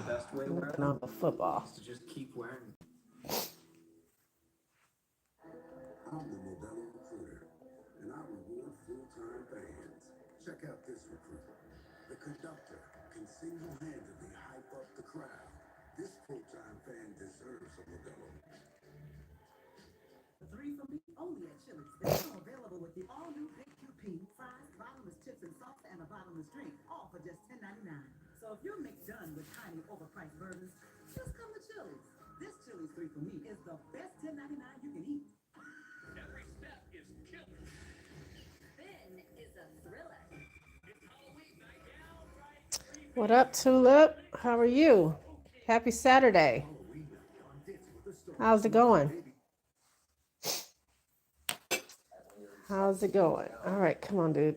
Looking on the football. I'm the Modelo recruiter, and I reward full-time fans. Check out this recruit. The conductor can single-handedly hype up the crowd. This full-time fan deserves a Modelo. Three for me only at Chili's. It's now available with the all-new Big QP, fries, bottomless chips and salsa, and a bottomless drink, all for just $10.99. So if you're McDone with tiny overpriced burgers, just come to Chili's. This Chili's 3 for me is the best $10.99 you can eat. Every step is killer. Finn is a thriller. It's Halloween night out, right? What up, Tulip? How are you? Happy Saturday. How's it going? How's it going? All right, come on, dude.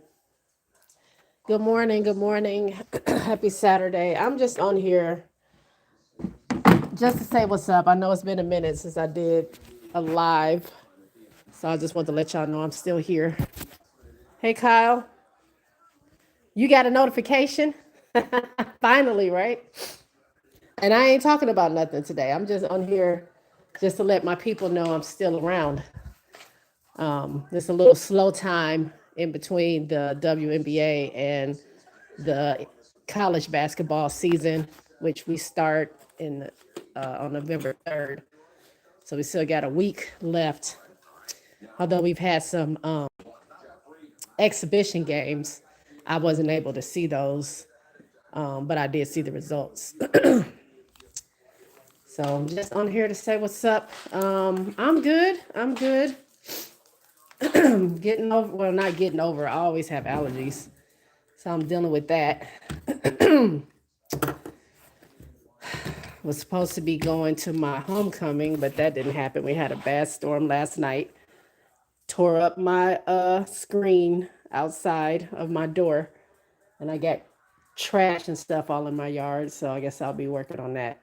Good morning. Good morning. Happy Saturday. I'm just on here just to say what's up. I know it's been a minute since I did a live, so I just want to let y'all know I'm still here. Hey, Kyle. You got a notification? Finally, right? And I ain't talking about nothing today. I'm just on here just to let my people know I'm still around. It's a little slow time in between the WNBA and the college basketball season, which we start on November 3rd. So we still got a week left. Although we've had some exhibition games, I wasn't able to see those, but I did see the results. So I'm just on here to say what's up. I'm good. I'm good. Getting over, well, not getting over. I always have allergies. So I'm dealing with that. Was supposed to be going to my homecoming, but that didn't happen. We had a bad storm last night. Tore up my screen outside of my door. And I got trash and stuff all in my yard. So I guess I'll be working on that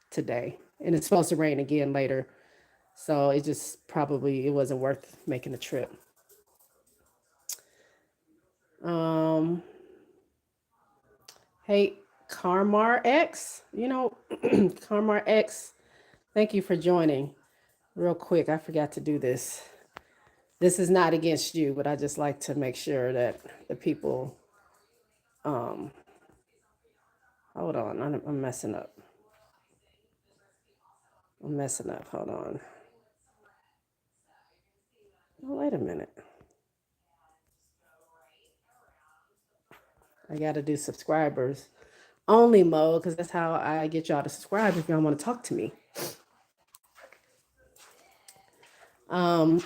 today. And it's supposed to rain again later. So it just probably, it wasn't worth making the trip. Hey, Carmar X, Carmar X, thank you for joining. Real quick, I forgot to do this. This is not against you, but I just like to make sure that the people, hold on, I'm messing up. Hold on. Oh, wait a minute. I got to do subscribers only mode because that's how I get y'all to subscribe if y'all want to talk to me. A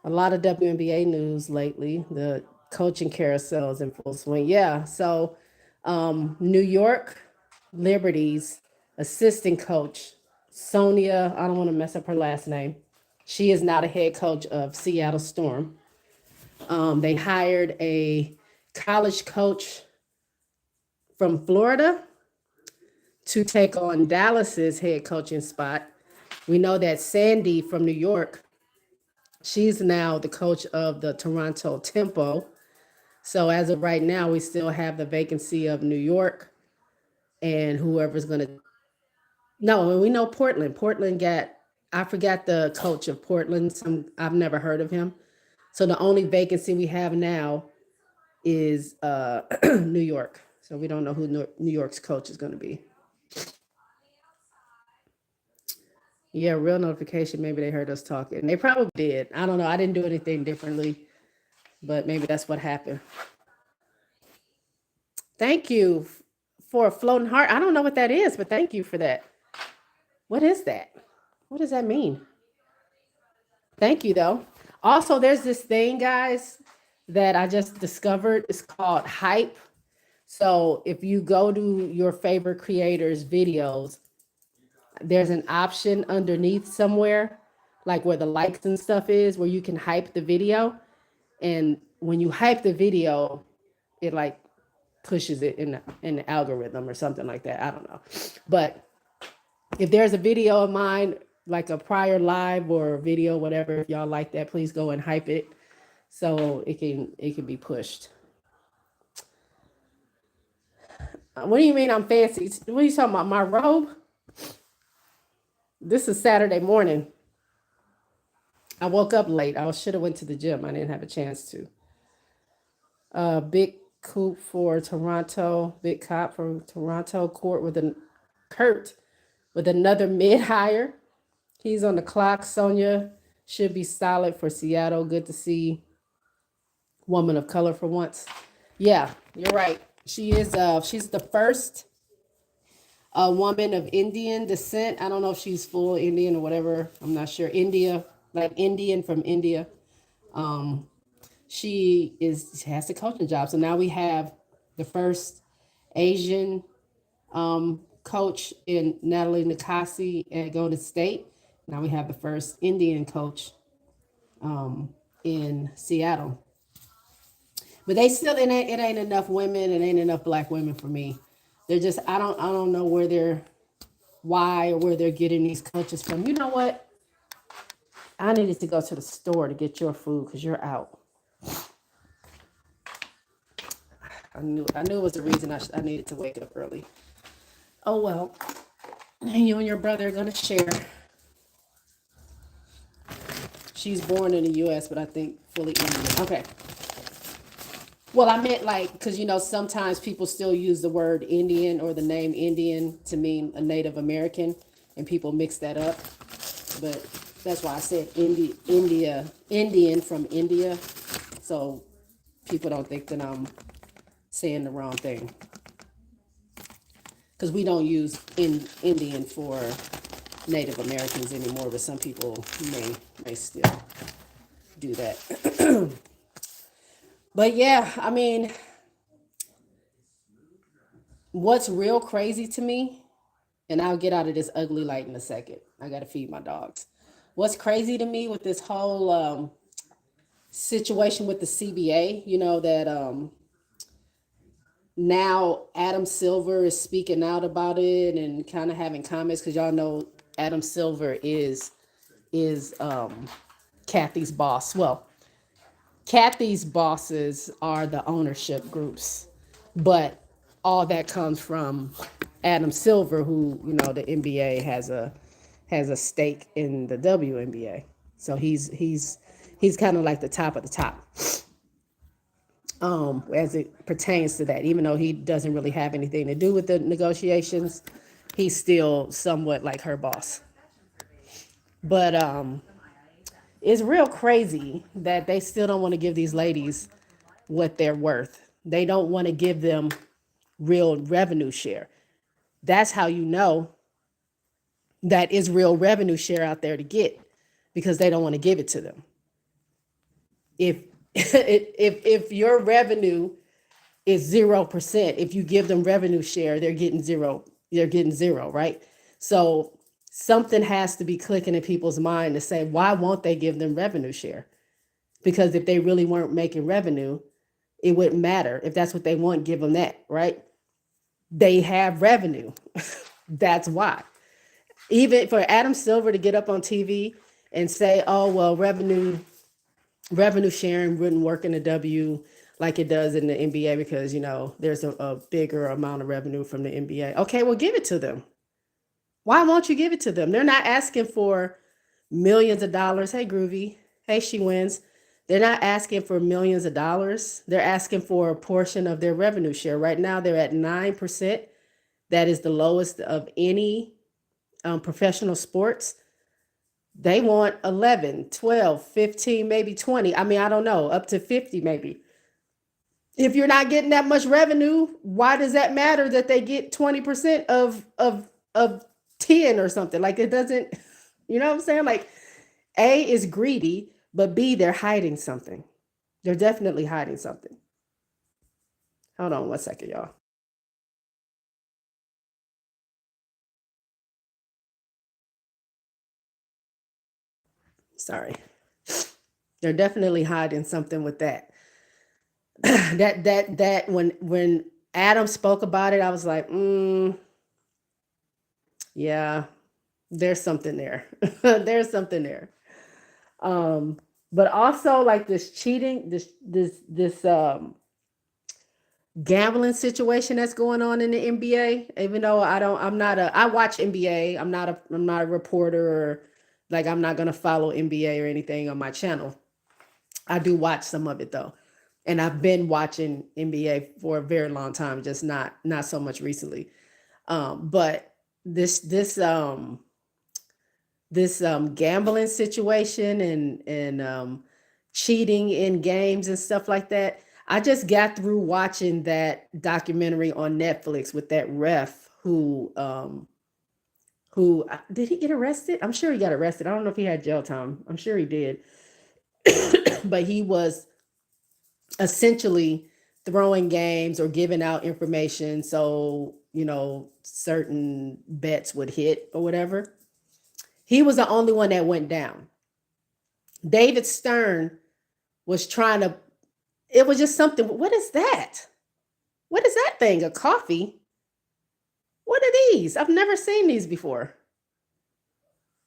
lot of WNBA news lately. The coaching carousel is in full swing. Yeah. So, New York Liberty's assistant coach, Sonia, I don't want to mess up her last name. She is now the head coach of Seattle Storm. They hired a college coach from Florida to take on Dallas's head coaching spot. We know that Sandy from New York, she's now the coach of the Toronto Tempo. So as of right now, we still have the vacancy of New York and whoever's going to. No, we know Portland. Portland got, I forgot the coach of Portland. I've never heard of him. So the only vacancy we have now is New York. So we don't know who New York's coach is going to be. Yeah, real notification. Maybe they heard us talking. They probably did. I don't know. I didn't do anything differently, but maybe that's what happened. Thank you for a floating heart. I don't know what that is, but thank you for that. What is that? What does that mean? Thank you, though. Also, there's this thing, guys, that I just discovered. It's called Hype. So if you go to your favorite creators' videos, there's an option underneath somewhere, like where the likes and stuff is, where you can hype the video. And when you hype the video, it like pushes it in the algorithm or something like that. I don't know. But if there's a video of mine, like a prior live or video, whatever, if y'all like that, please go and hype it so it can be pushed. What do you mean I'm fancy? What are you talking about? My robe? This is Saturday morning. I woke up late. I should have went to the gym. I didn't have a chance to. Big coup for Toronto. Big cop from Toronto court with a Kurt with another mid hire. He's on the clock. Sonia should be solid for Seattle. Good to see woman of color for once. Yeah, you're right. She is. She's the first woman of Indian descent. I don't know if she's full Indian or whatever. I'm not sure. India, like Indian from India. Um, she has a coaching job. So now we have the first Asian coach in Natalie Nikasi at Golden State. Now we have the first Indian coach in Seattle. But they still it ain't enough women and ain't enough black women for me. They're just I don't know where they're why or where they're getting these coaches from. You know what? I needed to go to the store to get your food because you're out. I knew it was the reason I needed to wake up early. Oh well, you and your brother are gonna share. She's born in the U.S., but I think fully Indian. Okay. Well, I meant like because sometimes people still use the word Indian or the name Indian to mean a Native American, and people mix that up. But that's why I said Indian from India, so people don't think that I'm saying the wrong thing. Because we don't use Indian for Native Americans anymore, but some people may still do that. But yeah, I mean, what's real crazy to me, and I'll get out of this ugly light in a second. I got to feed my dogs. What's crazy to me with this whole situation with the CBA, that now Adam Silver is speaking out about it and kind of having comments because y'all know Adam Silver is Kathy's boss. Well, Kathy's bosses are the ownership groups, but all that comes from Adam Silver, who the NBA has a stake in the WNBA. So he's kind of like the top of the top as it pertains to that. Even though he doesn't really have anything to do with the negotiations, he's still somewhat like her boss. But it's real crazy that they still don't want to give these ladies what they're worth. They don't want to give them real revenue share. That's how you know that is real revenue share out there to get because they don't want to give it to them. If if your revenue is 0%, if you give them revenue share, they're getting zero. They're getting zero, right? So something has to be clicking in people's mind to say, why won't they give them revenue share? Because if they really weren't making revenue, it wouldn't matter. If that's what they want, give them that, right? They have revenue. That's why. Even for Adam Silver to get up on TV and say, oh, well, revenue sharing wouldn't work in the W like it does in the NBA because, there's a bigger amount of revenue from the NBA. Okay, well, give it to them. Why won't you give it to them? They're not asking for millions of dollars. Hey, Groovy. Hey, She Wins. They're not asking for millions of dollars. They're asking for a portion of their revenue share. Right now, they're at 9%. That is the lowest of any professional sports. They want 11, 12, 15, maybe 20. I mean, I don't know, up to 50 maybe. If you're not getting that much revenue, why does that matter that they get 20% of 10 or something? Like it doesn't, you know what I'm saying? Like A is greedy, but B, they're hiding something. They're definitely hiding something. Hold on one second, y'all. Sorry. They're definitely hiding something with that. that when Adam spoke about it, I was like, yeah, there's something there. There's something there. But also like this cheating, this gambling situation that's going on in the NBA. Even though I watch NBA. I'm not a reporter or like I'm not gonna follow NBA or anything on my channel. I do watch some of it though. And I've been watching NBA for a very long time, just not so much recently. But this this gambling situation and cheating in games and stuff like that. I just got through watching that documentary on Netflix with that ref who did he get arrested? I'm sure he got arrested. I don't know if he had jail time. I'm sure he did. But he was essentially throwing games or giving out information so, certain bets would hit or whatever. He was the only one that went down. David Stern was trying to, it was just something. What is that? What is that thing? A coffee? What are these? I've never seen these before.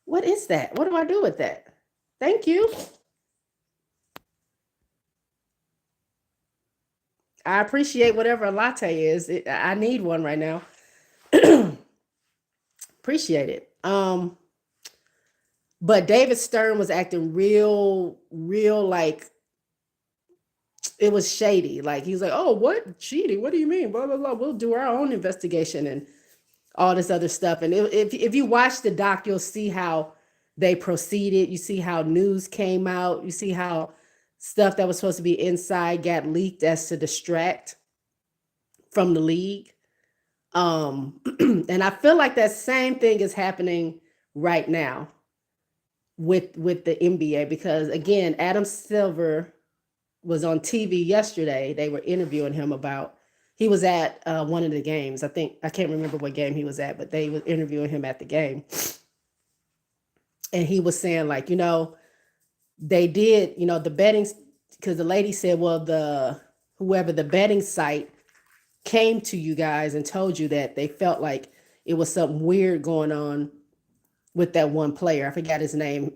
What is that? What do I do with that? Thank you. I appreciate whatever a latte is. I need one right now. Appreciate it. But David Stern was acting real like it was shady. Like he was like, "Oh, what cheating? What do you mean? Blah blah blah. We'll do our own investigation and all this other stuff." And if you watch the doc, you'll see how they proceeded. You see how news came out. You see how stuff that was supposed to be inside got leaked as to distract from the league. And I feel like that same thing is happening right now with the NBA because again, Adam Silver was on TV yesterday. They were interviewing him about he was at one of the games. I can't remember what game he was at, but they were interviewing him at the game. And he was saying like, they did, the betting because the lady said, well, whoever the betting site came to you guys and told you that they felt like it was something weird going on with that one player. I forgot his name.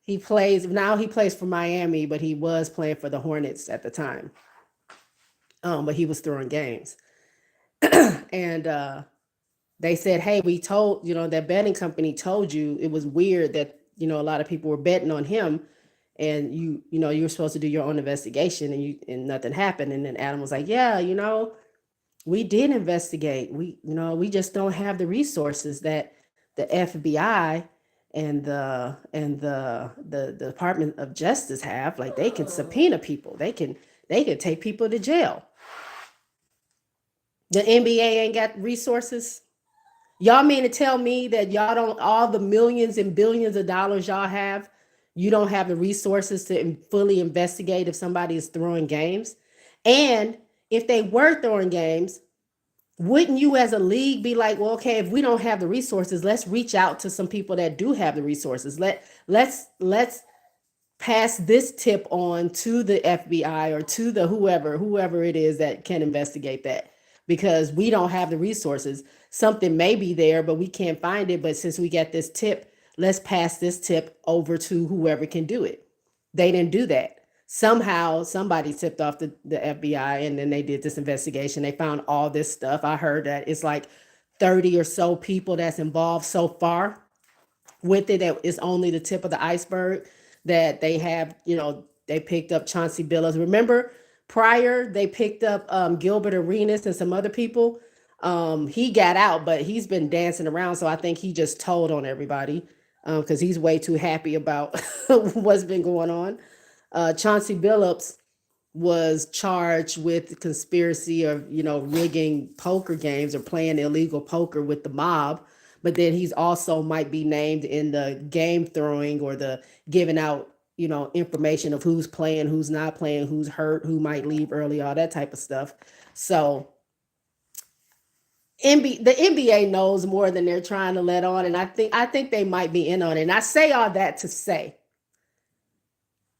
He plays for Miami, but he was playing for the Hornets at the time. But he was throwing games. And they said, hey, we told, that betting company told you it was weird that, a lot of people were betting on him and you were supposed to do your own investigation and nothing happened. And then Adam was like, yeah, we did investigate. We just don't have the resources that the FBI and the Department of Justice have. Like they can subpoena people. They can take people to jail. The NBA ain't got resources. Y'all mean to tell me that y'all don't, all the millions and billions of dollars y'all have, you don't have the resources to fully investigate if somebody is throwing games? And if they were throwing games, wouldn't you as a league be like, well, okay, if we don't have the resources, let's reach out to some people that do have the resources. Let's pass this tip on to the FBI or to the whoever it is that can investigate that, because we don't have the resources. Something may be there, but we can't find it. But since we got this tip, let's pass this tip over to whoever can do it. They didn't do that. Somehow somebody tipped off the FBI and then they did this investigation. They found all this stuff. I heard that it's like 30 or so people that's involved so far with it. That is only the tip of the iceberg that they have, they picked up Chauncey Billups. Remember prior they picked up Gilbert Arenas and some other people. He got out, but he's been dancing around. So I think he just told on everybody because he's way too happy about what's been going on. Chauncey Billups was charged with conspiracy of, rigging poker games or playing illegal poker with the mob. But then he's also might be named in the game throwing or the giving out, information of who's playing, who's not playing, who's hurt, who might leave early, all that type of stuff. So the NBA knows more than they're trying to let on. And I think they might be in on it. And I say all that to say,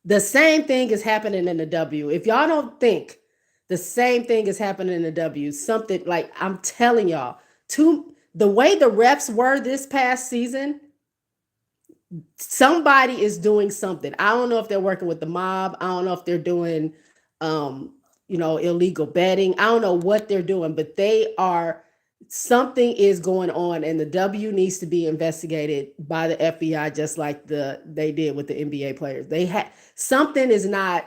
the same thing is happening in the W. If y'all don't think the same thing is happening in the W, something like I'm telling y'all, the way the refs were this past season, somebody is doing something. I don't know if they're working with the mob. I don't know if they're doing illegal betting. I don't know what they're doing, but something is going on, and the W needs to be investigated by the FBI, just like they did with the NBA players. They had something ain't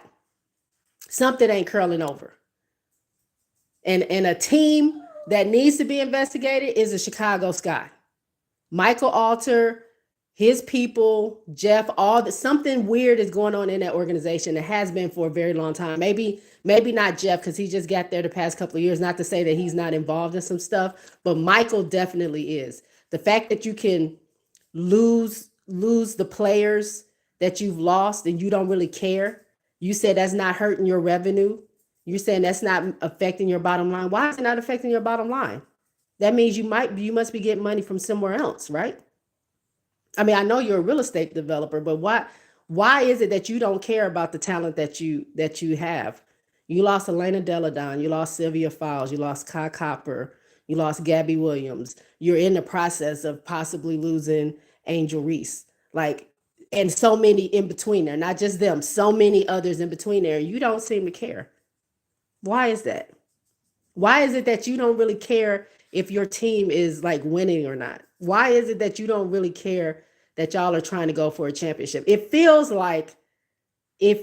curling over. And a team that needs to be investigated is the Chicago Sky. Michael Alter, his people, Jeff, something weird is going on in that organization. It has been for a very long time. Maybe not Jeff, because he just got there the past couple of years. Not to say that he's not involved in some stuff, but Michael definitely is. The fact that you can lose the players that you've lost and you don't really care. You said that's not hurting your revenue. You're saying that's not affecting your bottom line. Why is it not affecting your bottom line? That means you must be getting money from somewhere else, right? I mean, I know you're a real estate developer, but why is it that you don't care about the talent that you have? You lost Elena Deladon, you lost Sylvia Fowles, you lost Kai Copper, you lost Gabby Williams. You're in the process of possibly losing Angel Reese. And so many in between there, not just them, so many others in between there. You don't seem to care. Why is that? Why is it that you don't really care if your team is winning or not? Why is it that you don't really care that y'all are trying to go for a championship? It feels like the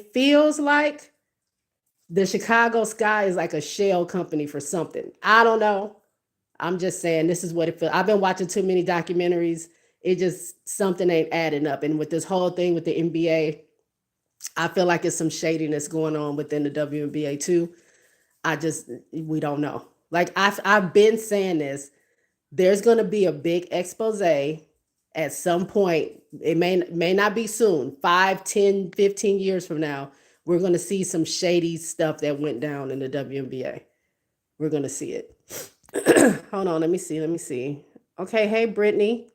Chicago Sky is like a shell company for something. I don't know. I'm just saying this is what it feels. I've been watching too many documentaries. It just, something ain't adding up. And with this whole thing with the NBA, I feel like it's some shadiness going on within the WNBA too. We don't know. I've been saying this. There's going to be a big expose at some point. It may not be soon. 5, 10, 15 years from now, we're going to see some shady stuff that went down in the WNBA. We're going to see it. Hold on. Let me see. Okay. Hey, Brittany,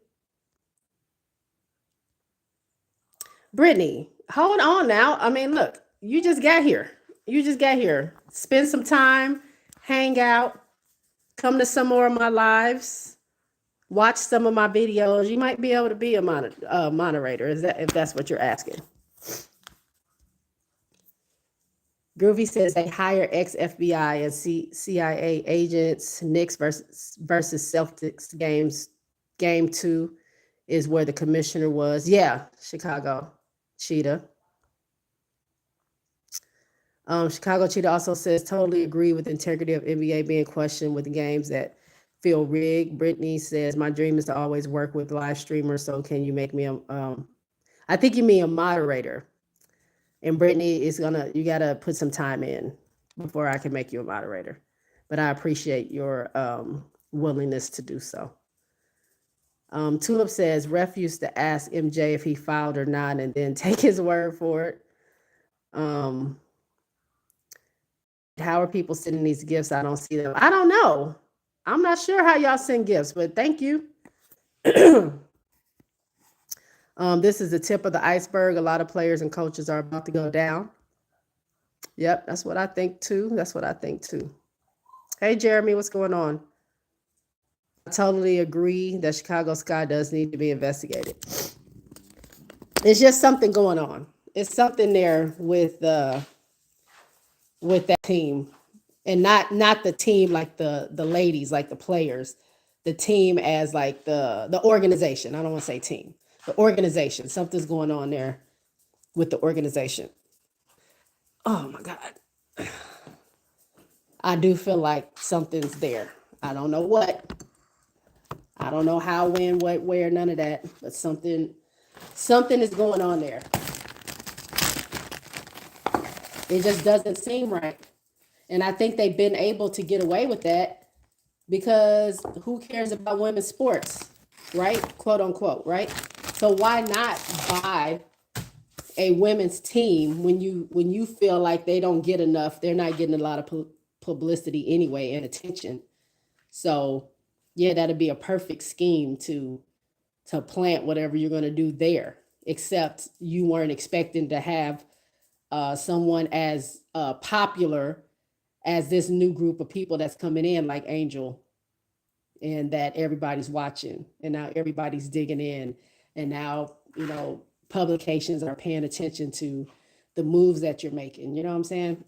hold on now. I mean, look, you just got here. Spend some time, hang out, come to some more of my lives, watch some of my videos. You might be able to be a moderator, if that's what you're asking. Groovy says they hire ex-FBI and CIA agents. Knicks versus Celtics game 2 is where the commissioner was. Yeah, Chicago Cheetah. Chicago Cheetah also says, totally agree with the integrity of NBA being questioned with the games that feel rigged. Brittany says, my dream is to always work with live streamers. So can you make me I think you mean a moderator. And Brittany you got to put some time in before I can make you a moderator. But I appreciate your willingness to do so. Tulip says, Ref used to ask MJ if he filed or not and then take his word for it. How are people sending these gifts? I don't see them. I don't know. I'm not sure how y'all send gifts, but thank you. This is the tip of the iceberg. A lot of players and coaches are about to go down. Yep, that's what I think too. Hey, Jeremy, what's going on? I totally agree that Chicago Sky does need to be investigated. It's just something going on. It's something there with that team, and not the team like the ladies, like the players, the team as like the organization. I don't want to say team, the organization. Something's going on there with the organization. Oh my God. I do feel like something's there. I don't know what. I don't know how, when, what, where, none of that, but something is going on there. It just doesn't seem right. And I think they've been able to get away with that because who cares about women's sports, right? Quote unquote, right? So why not buy a women's team when you feel like they don't get enough? They're not getting a lot of publicity anyway and attention. So yeah, that'd be a perfect scheme to plant whatever you're going to do there, except you weren't expecting to have someone as popular as this new group of people that's coming in like Angel, and that everybody's watching, and now everybody's digging in, and now publications are paying attention to the moves that you're making. You know what I'm saying?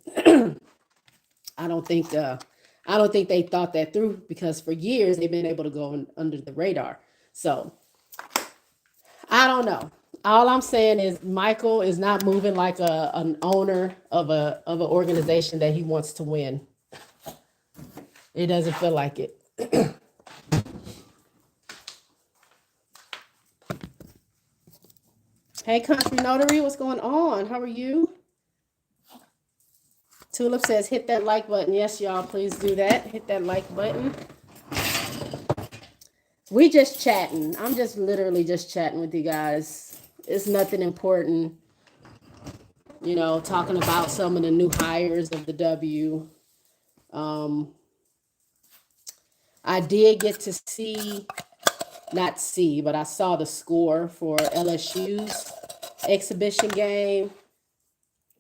I don't think they thought that through because for years they've been able to go under the radar. So I don't know. All I'm saying is Michael is not moving like an owner of an organization that he wants to win. It doesn't feel like it. Hey, Country Notary, what's going on? How are you? Tulip says, hit that like button. Yes, y'all, please do that. Hit that like button. We just chatting. I'm just literally just chatting with you guys. It's nothing important. Talking about some of the new hires of the W. I did get to not see, but I saw the score for LSU's exhibition game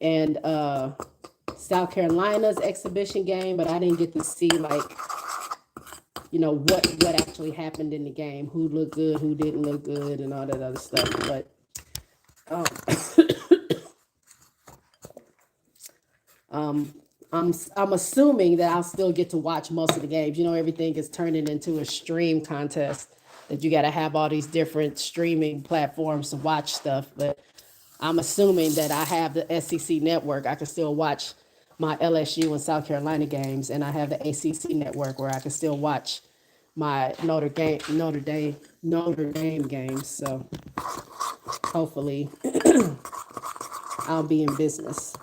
and South Carolina's exhibition game, but I didn't get to see what actually happened in the game, who looked good, who didn't look good, and all that other stuff. But um, I'm assuming that I'll still get to watch most of the games. Everything is turning into a stream contest that you got to have all these different streaming platforms to watch stuff. But I'm assuming that I have the SEC network. I can still watch my LSU and South Carolina games, and I have the ACC network where I can still watch my Notre Dame games. So hopefully I'll be in business.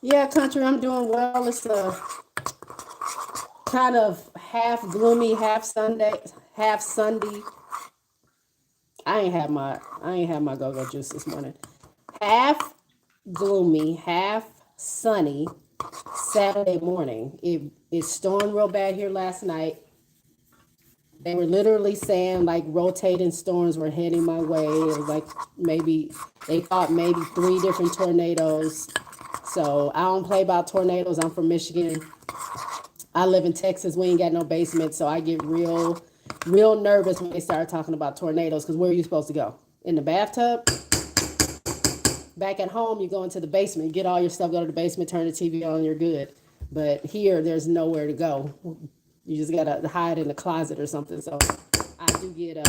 Yeah, Country, I'm doing well. It's a kind of half gloomy, half Sunday. I ain't had my go-go juice this morning. Half gloomy, half sunny Saturday morning. It stormed real bad here last night. They were literally saying like rotating storms were heading my way. It was like they thought maybe 3 different tornadoes. So I don't play about tornadoes. I'm from Michigan. I live in Texas. We ain't got no basement, so I get real nervous when they start talking about tornadoes. Because where are you supposed to go? In the bathtub? Back at home, you go into the basement, get all your stuff, go to the basement, turn the TV on, you're good. But here, there's nowhere to go. You just gotta hide in the closet or something. So I do get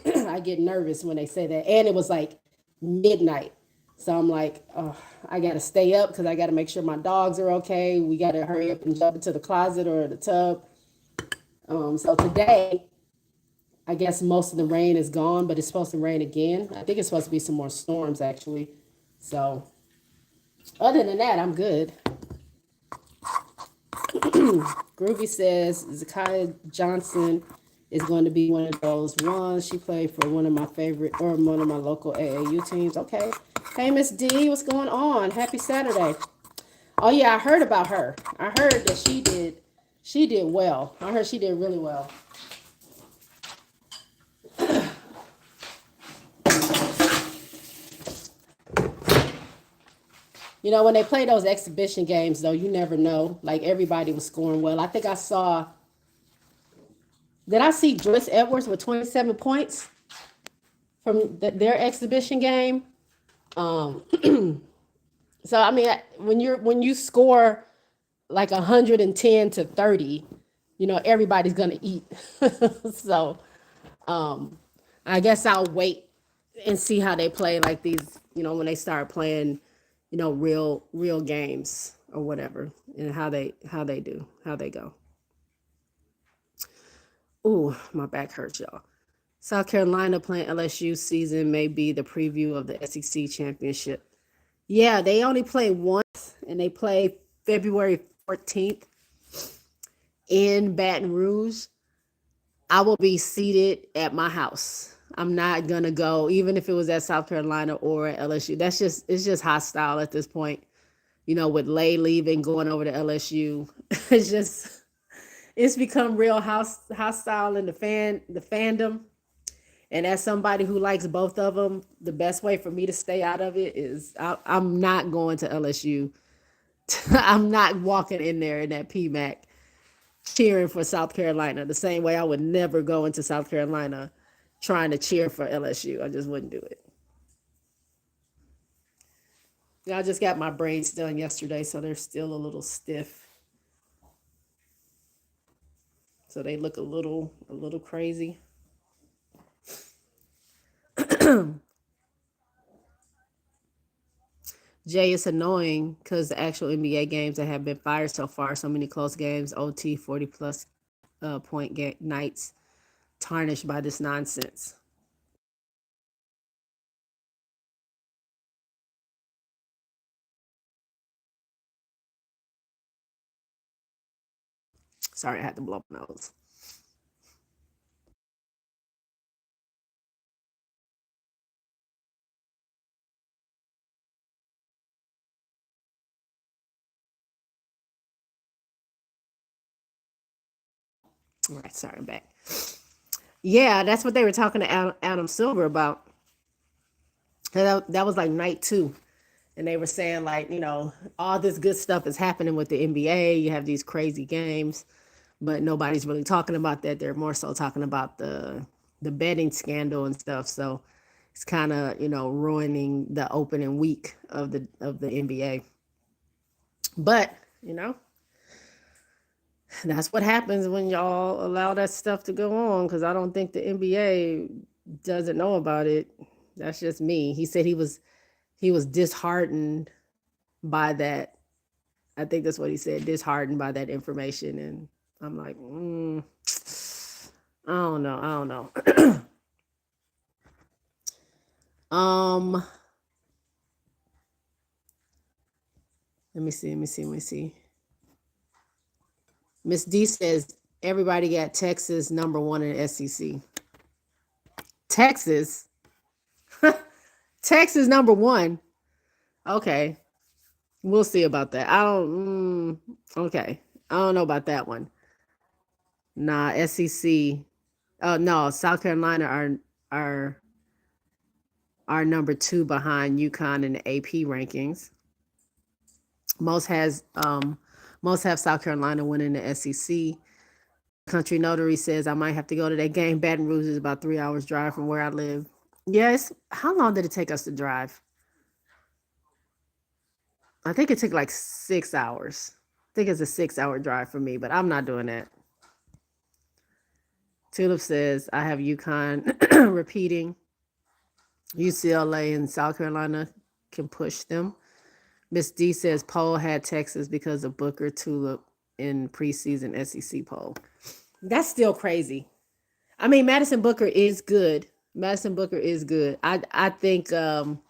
I get nervous when they say that. And it was like midnight. So I'm like, oh, I gotta stay up because I gotta make sure my dogs are okay. We gotta hurry up and jump into the closet or the tub. So today, I guess most of the rain is gone, but it's supposed to rain again. I think it's supposed to be some more storms actually. So other than that, I'm good. Groovy says Zakiya Johnson is going to be one of those ones. She played for one of my local AAU teams. Okay. Hey, Miss D, what's going on? Happy Saturday. Oh yeah, I heard about her. I heard that she did well. I heard she did really well. When they play those exhibition games, though, you never know. Like, everybody was scoring well. I think did I see Joyce Edwards with 27 points from their exhibition game? So, I mean, when you score like 110 to 30, everybody's going to eat. So, I guess I'll wait and see how they play like these, when they start playing real games or whatever, and how they go. Ooh, my back hurts, y'all. South Carolina playing LSU season may be the preview of the SEC championship. Yeah, they only play once, and they play February 14th in Baton Rouge. I will be seated at my house. I'm not gonna go, even if it was at South Carolina or at LSU. It's just hostile at this point. With Lay leaving, going over to LSU, it's become real hostile in the fandom. And as somebody who likes both of them, the best way for me to stay out of it is I'm not going to LSU. I'm not walking in there in that PMAC cheering for South Carolina the same way I would never go into South Carolina trying to cheer for LSU. I just wouldn't do it. Yeah, I just got my braids done yesterday, so they're still a little stiff. So they look a little crazy. Jay, it's annoying because the actual NBA games that have been fired so far, so many close games, OT, 40 plus point nights, tarnished by this nonsense. Sorry, I had to blow my nose. All right, sorry, I'm back. Yeah, that's what they were talking to Adam Silver about. That was like night two. And they were saying, like, all this good stuff is happening with the NBA. You have these crazy games, but nobody's really talking about that. They're more so talking about the betting scandal and stuff. So it's kind of, ruining the opening week of the NBA. But, that's what happens when y'all allow that stuff to go on, because I don't think the NBA doesn't know about it. That's just me. He said he was disheartened by that. I think that's what he said, disheartened by that information. And I'm like, I don't know. I don't know. um, let me see. Let me see. Let me see. Miss D says everybody got Texas number one in the SEC. Texas, Texas number one. Okay, we'll see about that. I don't. Okay, I don't know about that one. Nah, SEC. Oh no, South Carolina are are number two behind UConn in the AP rankings. Most has most have South Carolina winning the SEC. Country Notary says I might have to go to that game. Baton Rouge is about 3 hours drive from where I live. Yes. How long did it take us to drive? I think it took like 6 hours. I think it's a 6 hour drive for me, but I'm not doing that. Tulip says I have UConn repeating. UCLA and South Carolina can push them. Miss D says Poll had Texas because of Booker Tulip in preseason SEC poll. That's still crazy. I mean, Madison Booker is good. Madison Booker is good. I think I'm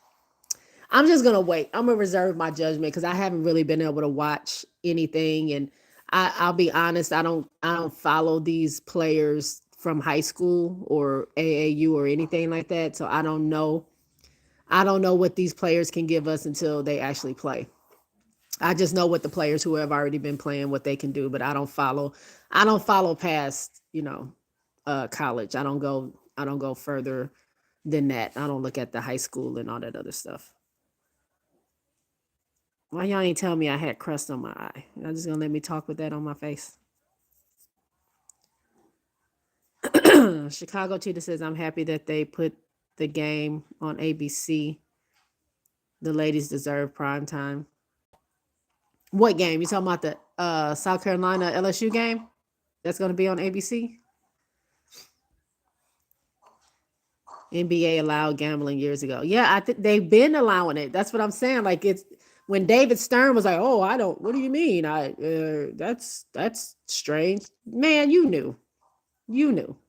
just gonna wait. I'm gonna reserve my judgment because I haven't really been able to watch anything, and I'll be honest. I don't follow these players from high school or AAU or anything like that. So I don't know. I don't know what these players can give us until they actually play. I just know what the players who have already been playing what they can do, but I don't follow. I don't follow past college. I don't go further than that. I don't look at the high school and all that other stuff. Why y'all ain't tell me I had crust on my eye? Y'all just gonna let me talk with that on my face? Chicago Cheetah says I'm happy that they put the game on ABC. The ladies deserve prime time. What game? You talking about the South Carolina LSU game? That's gonna be on ABC. NBA allowed gambling years ago. Yeah, I think they've been allowing it. That's what I'm saying. Like it's when David Stern was like, "Oh, I don't. What do you mean? That's strange, man. You knew.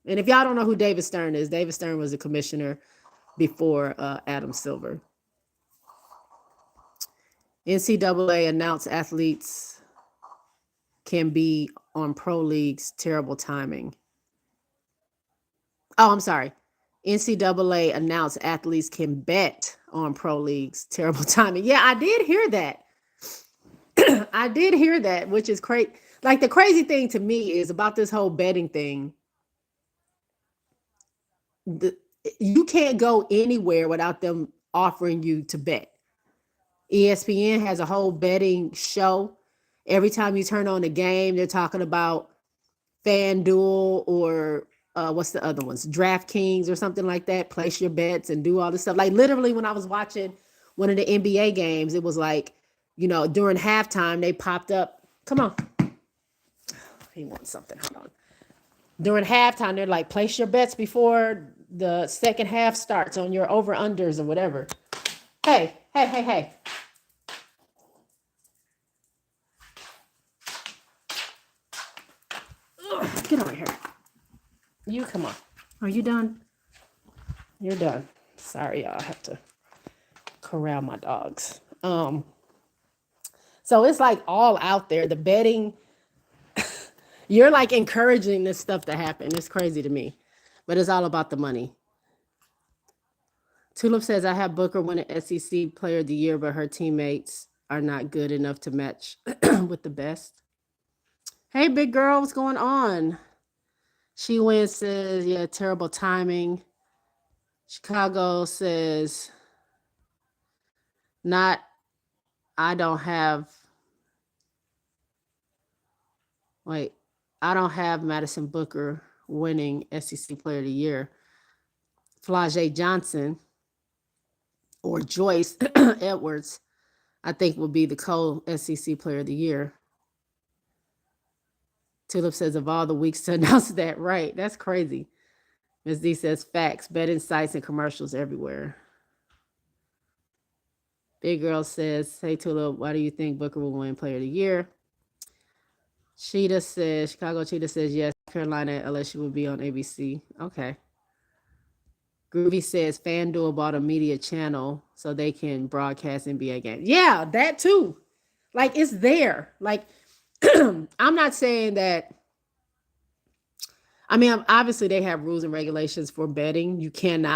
And if y'all don't know who David Stern is, David Stern was a commissioner before Adam Silver. NCAA announced athletes can be on pro leagues. Terrible timing. Oh, I'm sorry. NCAA announced athletes can bet on pro leagues. Terrible timing. Yeah, I did hear that. I did hear that, which is crazy. Like the crazy thing to me is about this whole betting thing. The, you can't go anywhere without them offering you to bet. ESPN has a whole betting show. Every time you turn on the game, they're talking about FanDuel or what's the other ones? DraftKings or something like that. Place your bets and do all this stuff. Like literally, when I was watching one of the NBA games, it was like, during halftime, they popped up. Come on. He wants something. Hold on. During halftime, they're like, place your bets before the second half starts on your over-unders or whatever. Hey, hey, hey, hey. Ugh, get over here. You come on. Are you done? You're done. Sorry, y'all. I have to corral my dogs. So it's like all out there. The betting, you're like encouraging this stuff to happen. It's crazy to me, but it's all about the money. Tulip says, I have Booker win an SEC Player of the Year, but her teammates are not good enough to match with the best. Hey, big girl, what's going on? She wins, says, yeah, terrible timing. Chicago says, not, I don't have Madison Booker winning SEC Player of the Year. Flau'jae Johnson or Joyce Edwards, I think, will be the co-SEC Player of the Year. Tulip says, of all the weeks to announce that, right? That's crazy. Ms. D says, facts, betting sites and commercials everywhere. Big Girl says, hey, Tulip, why do you think Booker will win Player of the Year? Cheetah says, Chicago Cheetah says, yes, Carolina LSU will be on ABC. Okay. Groovy says, FanDuel bought a media channel so they can broadcast NBA games. Yeah, that too. Like, it's there. Like, I'm not saying that. I mean, obviously they have rules and regulations for betting. You can't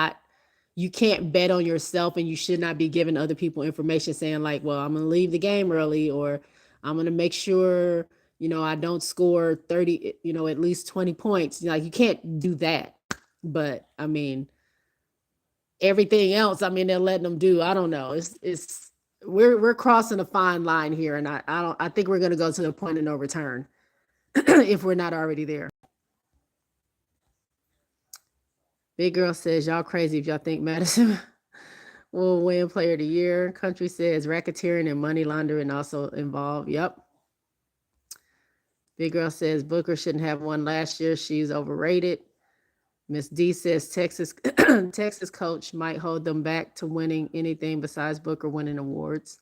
bet on yourself, and you should not be giving other people information saying like, well, I'm going to leave the game early, or I'm going to make sure, I don't score 30, at least 20 points. Like, you can't do that. But I mean, everything else, I mean, they're letting them do. I don't know. We're crossing a fine line here, and I think we're going to go to the point of no return if we're not already there. Big Girl says, y'all crazy if y'all think Madison will win Player of the Year. Country says racketeering and money laundering also involved. Yep. Big Girl says Booker shouldn't have won last year. She's overrated. Miss D says Texas coach might hold them back to winning anything besides Booker winning awards.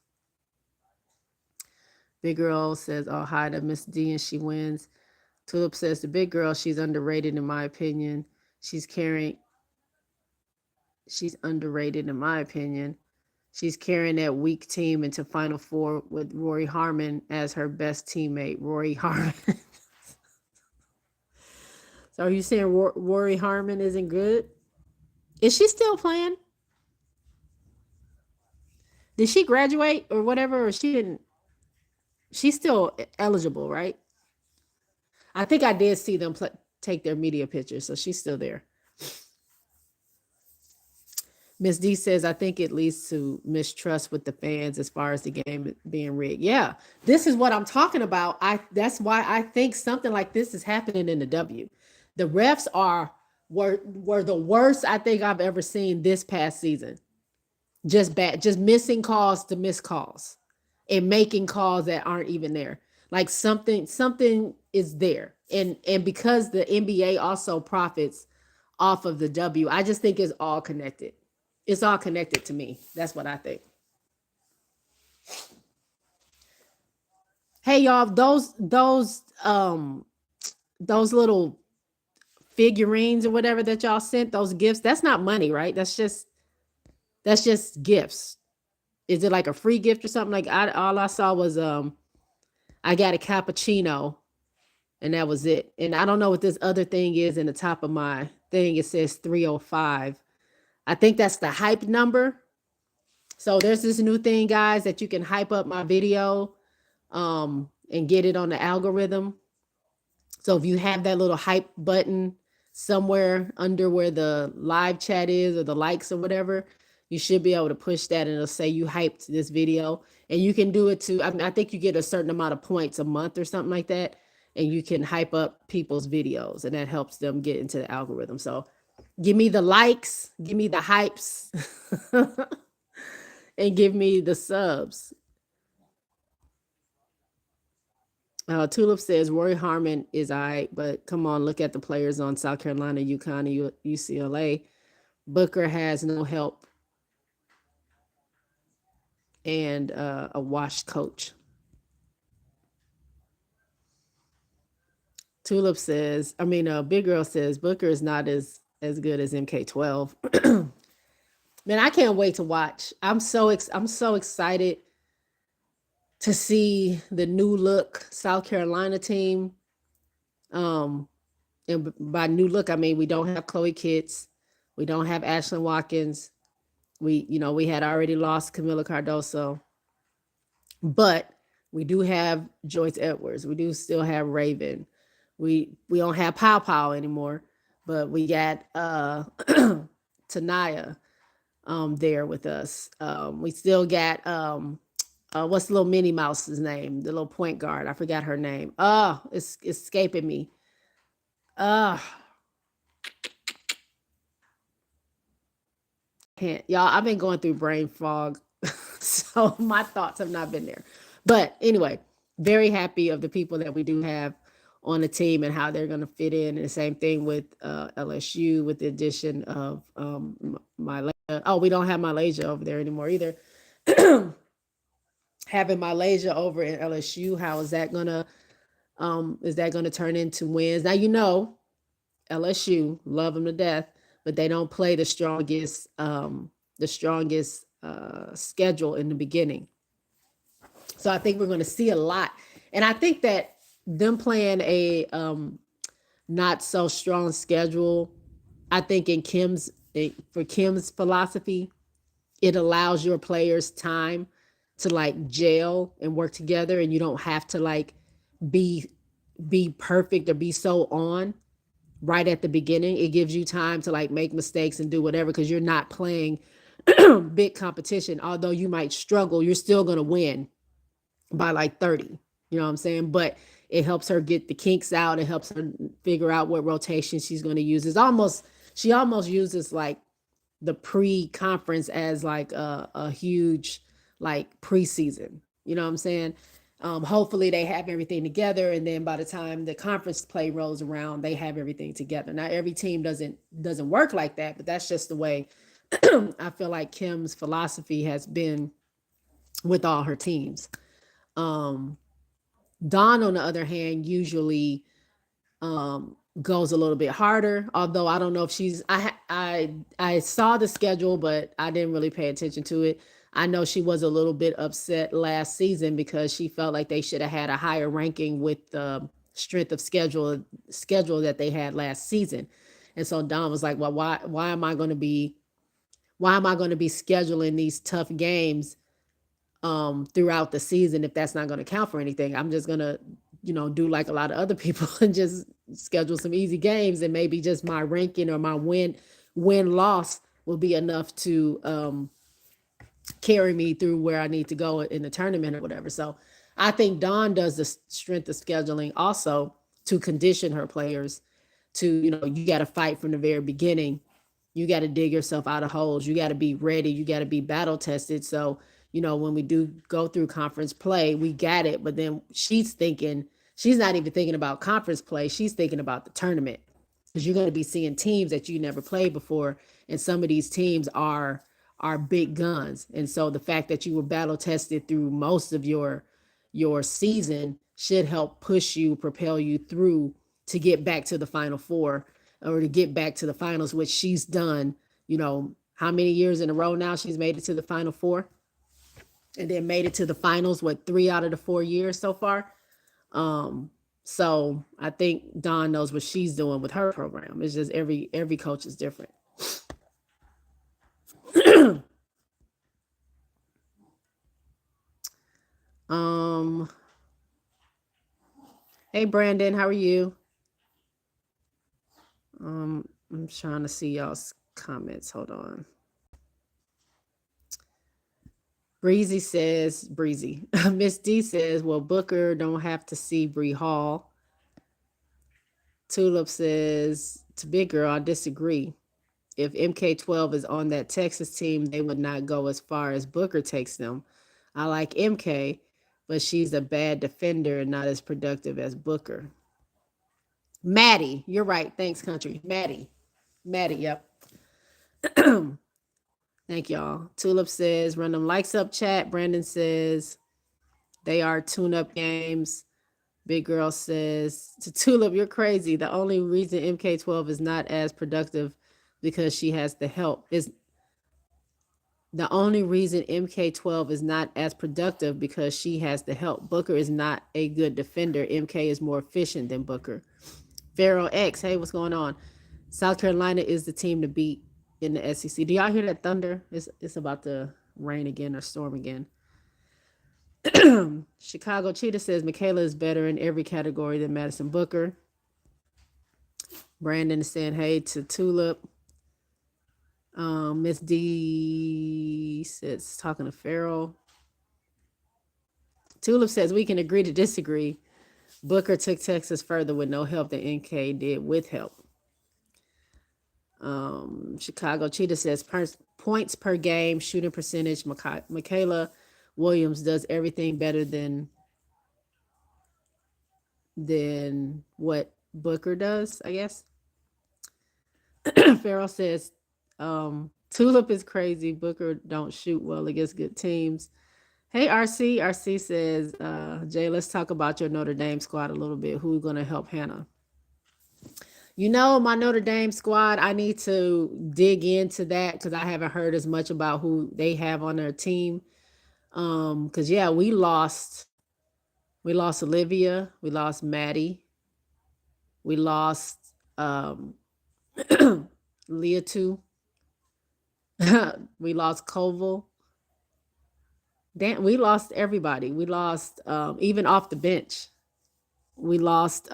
Big Girl says, oh, hi to Miss D, and she wins. Tulip says the big girl, she's underrated in my opinion. She's underrated in my opinion. She's carrying that weak team into Final Four with Rory Harmon as her best teammate. Rory Harmon. So are you saying Rory Harmon isn't good? Is she still playing? Did she graduate or whatever? Or she didn't? She's still eligible, right? I think I did see them take their media pictures, so she's still there. Ms. D says, I think it leads to mistrust with the fans as far as the game being rigged. Yeah, this is what I'm talking about. That's why I think something like this is happening in the W. The refs were the worst I think I've ever seen this past season. Just bad, just missing calls to miss calls and making calls that aren't even there. Like something is there. And because the NBA also profits off of the W, I just think it's all connected. It's all connected to me. That's what I think. Hey y'all, those little figurines or whatever that y'all sent, those gifts, that's not money, right? That's just gifts. Is it like a free gift or something? Like all I saw was I got a cappuccino and that was it. And I don't know what this other thing is in the top of my thing. It says 305. I think that's the hype number. So there's this new thing, guys, that you can hype up my video and get it on the algorithm. So if you have that little hype button somewhere under where the live chat is or the likes or whatever, you should be able to push that and it'll say you hyped this video. And you can do it too. I think you get a certain amount of points a month or something like that. And you can hype up people's videos and that helps them get into the algorithm. So give me the likes, give me the hypes. and give me the subs. Tulip says Roy Harmon is but come on, look at the players on South Carolina, UConn, and UCLA. Booker has no help and a washed coach. Tulip says, Big Girl says Booker is not as good as MK12. Man, I can't wait to watch. I'm so excited to see the new look South Carolina team. Um, and by new look, I mean we don't have Chloe Kitts, we don't have Ashlyn Watkins. We had already lost Camila Cardoso, but we do have Joyce Edwards. We do still have Raven. We don't have Pow Pow anymore, but we got Tanaya there with us. We still got what's the little Minnie Mouse's name? The little point guard. I forgot her name. Oh, it's escaping me. Uh can't y'all. I've been going through brain fog, so my thoughts have not been there. But anyway, very happy of the people that we do have on the team and how they're going to fit in. And the same thing with LSU with the addition of Malaysia. Oh, we don't have Malaysia over there anymore either. Having Malaysia over in LSU, how is that gonna turn into wins? Now LSU love them to death, but they don't play the strongest schedule in the beginning. So I think we're going to see a lot, and I think that them playing a not so strong schedule, I think for Kim's philosophy, it allows your players time to like gel and work together, and you don't have to like be be perfect or be so on right at the beginning. It gives you time to like make mistakes and do whatever because you're not playing big competition. Although you might struggle, you're still going to win by like 30. You know what I'm saying? But it helps her get the kinks out. It helps her figure out what rotation she's going to use. She almost uses like the pre-conference as like a huge like preseason. You know what I'm saying? Hopefully they have everything together, and then by the time the conference play rolls around, they have everything together. Now every team doesn't work like that, but that's just the way I feel like Kim's philosophy has been with all her teams. Um, Dawn, on the other hand, usually goes a little bit harder. Although I don't know if I saw the schedule, but I didn't really pay attention to it. I know she was a little bit upset last season because she felt like they should have had a higher ranking with the strength of schedule that they had last season. And so Don was like, "Well, why am I going to be scheduling these tough games throughout the season if that's not going to count for anything? I'm just going to, do like a lot of other people and just schedule some easy games, and maybe just my ranking or my win loss will be enough to carry me through where I need to go in the tournament or whatever." So I think Dawn does the strength of scheduling also to condition her players to, you got to fight from the very beginning. You got to dig yourself out of holes. You got to be ready. You got to be battle tested. So, when we do go through conference play, we got it. But then she's not even thinking about conference play. She's thinking about the tournament, because you're going to be seeing teams that you never played before. And some of these teams are big guns. And so the fact that you were battle tested through most of your season should help propel you through to get back to the final four, or to get back to the finals, which she's done, how many years in a row now she's made it to the final four, and then made it to the finals, 3 out of the 4 years so far. So I think Dawn knows what she's doing with her program. It's just every coach is different. um hey Brandon, how are you? I'm trying to see y'all's comments. Hold on. Breezy Miss D says, well, Booker don't have to see Bree Hall. Tulip says, to Big Girl, I disagree. if MK12 is on that Texas team, they would not go as far as Booker takes them. I like MK, but she's a bad defender and not as productive as Booker. Maddie, you're right. Thanks, country. Maddie, yep. Thank y'all. Tulip says, random likes up chat. Brandon says, they are tune up games. Big Girl says, to Tulip, you're crazy. The only reason MK12 is not as productive because she has the help. Is the only reason MK12 is not as productive because she has the help. Booker is not a good defender. MK is more efficient than Booker. Pharaoh X, hey, what's going on? South Carolina is the team to beat in the SEC. Do y'all hear that thunder? It's about to rain again or storm again. Chicago Cheetah says Michaela is better in every category than Madison Booker. Brandon is saying hey to Tulip. Miss D says talking to Farrell. Tulip says we can agree to disagree. Booker took Texas further with no help than NK did with help. Chicago Cheetah says points per game, shooting percentage. Michaela Williams does everything better than what Booker does, I guess. Farrell says Tulip is crazy. Booker don't shoot well against good teams. Hey, RC. RC says, Jay, let's talk about your Notre Dame squad a little bit. Who's going to help Hannah? You know, my Notre Dame squad, I need to dig into that because I haven't heard as much about who they have on their team. Because, yeah, we lost Olivia. We lost Maddie. We lost Leah too. We lost Koval. We lost everybody. We lost even off the bench. We lost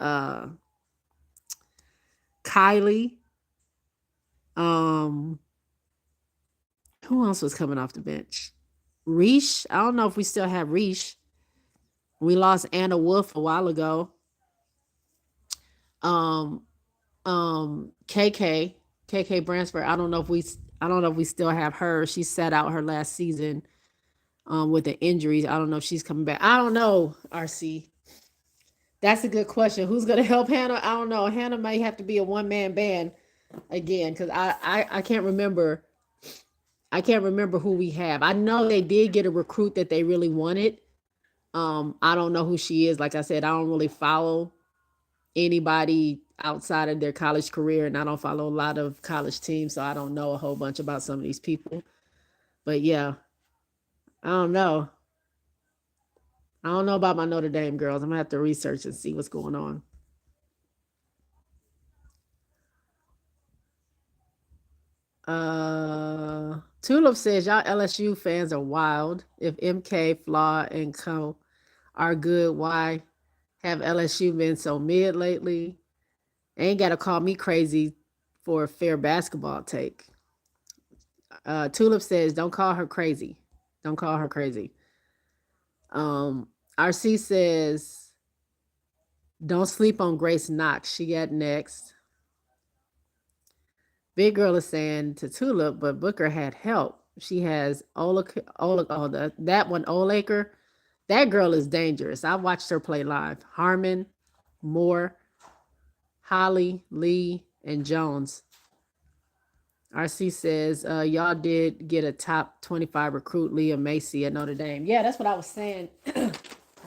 Kylie. Who else was coming off the bench? Reesh. I don't know if we still have Reesh. We lost Anna Wolf a while ago. KK Bransford. I don't know if we still have her. She sat out her last season with the injuries. I don't know if she's coming back. I don't know, RC. That's a good question. Who's going to help Hannah? I don't know. Hannah might have to be a one-man band again because I can't remember. I can't remember who we have. I know they did get a recruit that they really wanted. I don't know who she is. Like I said, I don't really follow anybody outside of their college career, and I don't follow a lot of college teams, so I don't know a whole bunch about some of these people. But yeah, I don't know. I don't know about my Notre Dame girls. I'm gonna have to research and see what's going on. Tulip says y'all LSU fans are wild. If MK, Flaw, and Co are good, why have LSU been so mid lately? Ain't gotta call me crazy for a fair basketball take. Tulip says, don't call her crazy. Don't call her crazy. RC says, don't sleep on Grace Knox. She got next. Big Girl is saying to Tulip, but Booker had help. She has that one, Olaker. That girl is dangerous. I watched her play live. Harmon, Moore, Holly, Lee, and Jones. RC says, y'all did get a top 25 recruit, Leah Macy at Notre Dame. Yeah, that's what I was saying. I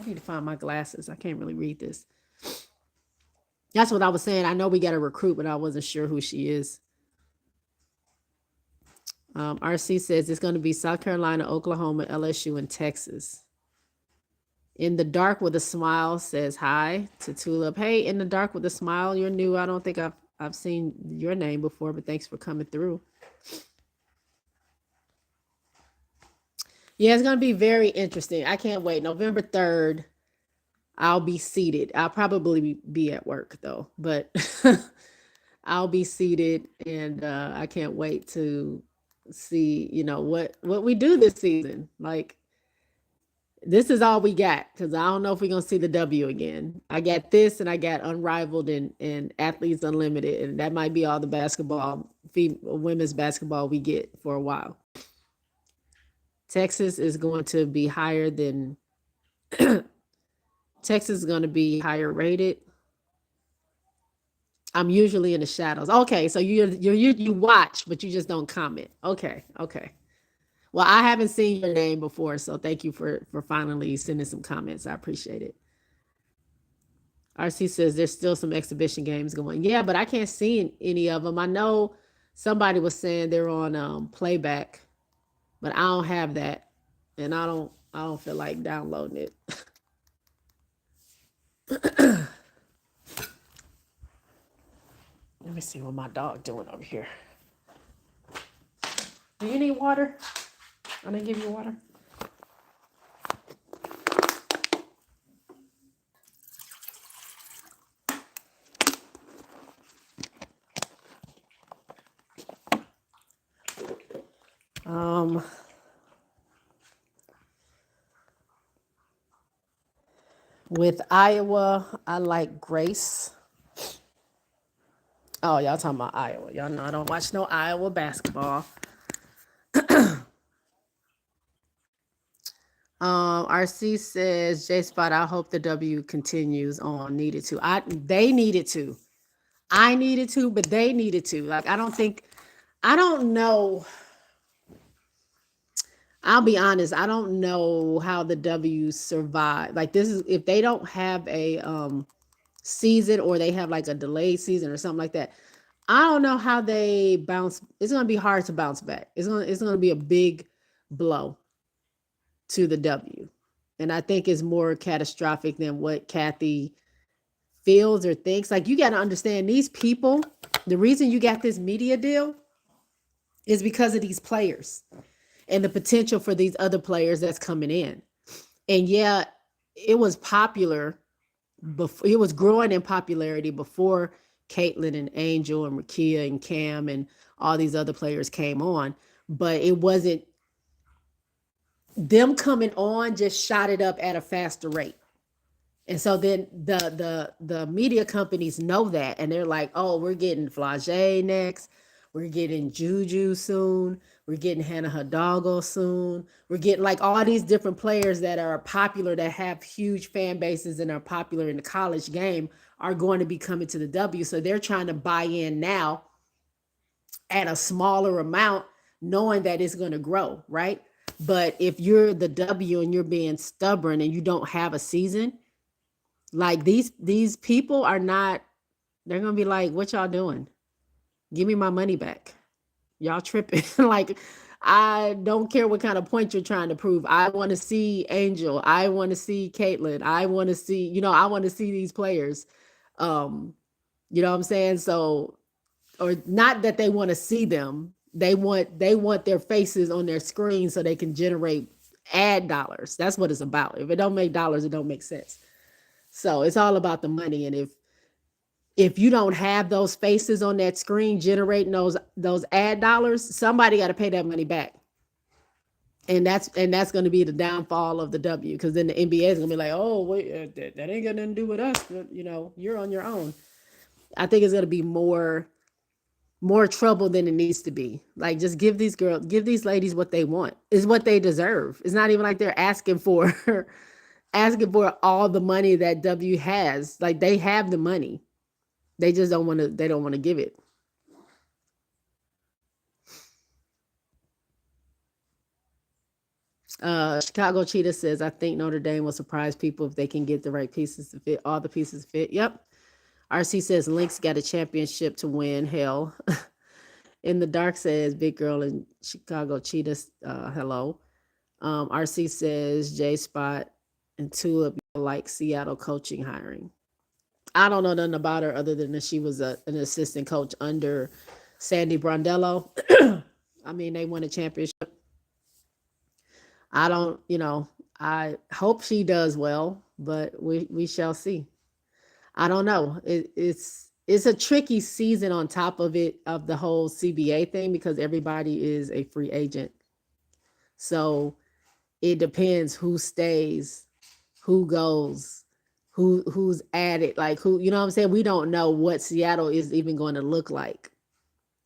need to find my glasses. I can't really read this. That's what I was saying. I know we got a recruit, but I wasn't sure who she is. RC says it's going to be South Carolina, Oklahoma, LSU, and Texas. In the Dark with a Smile says hi to Tulip. Hey, In the Dark with a Smile, you're new. I don't think I've seen your name before, but thanks for coming through. Yeah, it's going to be very interesting. I can't wait. November 3rd, I'll be seated. I'll probably be at work, though, but I'll be seated, and I can't wait to see, what we do this season. Like, this is all we got because I don't know if we're going to see the W again. I got this and I got Unrivaled and Athletes Unlimited, and that might be all the basketball women's basketball we get for a while. Texas is going to be higher than Texas is going to be higher rated. I'm usually in the shadows. Okay, so you watch, but you just don't comment. Okay, okay. Well, I haven't seen your name before, so thank you for finally sending some comments. I appreciate it. RC says there's still some exhibition games going. Yeah, but I can't see any of them. I know somebody was saying they're on playback, but I don't have that, and I don't feel like downloading it. Let me see what my dog doing over here. Do you need water? I didn't give you water. Um, with Iowa, I like Grace. Oh, y'all talking about Iowa. Y'all know I don't watch no Iowa basketball. RC says, J Spot, I hope the W continues on. Needed to. They needed to. I needed to, but they needed to. Like, I don't know. I'll be honest, I don't know how the W survive. Like, this is if they don't have a season, or they have like a delayed season or something like that. I don't know how they bounce. It's gonna be hard to bounce back. It's gonna be a big blow to the W. And I think it's more catastrophic than what Kathy feels or thinks. Like, you got to understand, these people, the reason you got this media deal is because of these players and the potential for these other players that's coming in. And yeah, it was popular before, it was growing in popularity before Caitlin and Angel and Rakia and Cam and all these other players came on, but it wasn't, them coming on just shot it up at a faster rate. And so then the media companies know that, and they're like, oh, we're getting Flage next. We're getting Juju soon. We're getting Hannah Hidalgo soon. We're getting like all these different players that are popular, that have huge fan bases and are popular in the college game, are going to be coming to the W. So they're trying to buy in now at a smaller amount, knowing that it's going to grow, right? But if you're the W and you're being stubborn and you don't have a season, like these people are not, they're going to be like, what y'all doing? Give me my money back. Y'all tripping. Like, I don't care what kind of point you're trying to prove. I want to see Angel. I want to see Caitlin. I want to see, I want to see these players. You know what I'm saying? So, or not that they want to see them. They want their faces on their screen so they can generate ad dollars. That's what it's about. If it don't make dollars, it don't make sense. So it's all about the money. And if you don't have those faces on that screen generating those ad dollars, somebody got to pay that money back. And that's going to be the downfall of the W, because then the NBA is going to be like, oh, wait, that ain't got nothing to do with us. You're on your own. I think it's going to be more trouble than it needs to be. Like, just give these ladies what they want, is what they deserve. It's not even like they're asking for all the money that W has. Like, they have the money. They just don't want to give it. Chicago Cheetah says, I think Notre Dame will surprise people if they can get the right pieces to fit, all the pieces fit. Yep. RC says Lynx got a championship to win. Hell. In the Dark says Big Girl in Chicago Cheetah. Hello. RC says J Spot and Tulip like Seattle coaching hiring. I don't know nothing about her other than that she was an assistant coach under Sandy Brondello. I mean, they won a championship. I don't, I hope she does well, but we shall see. I don't know. It's a tricky season on top of it, of the whole CBA thing, because everybody is a free agent. So it depends who stays, who goes, who's added, like who, you know what I'm saying? We don't know what Seattle is even going to look like.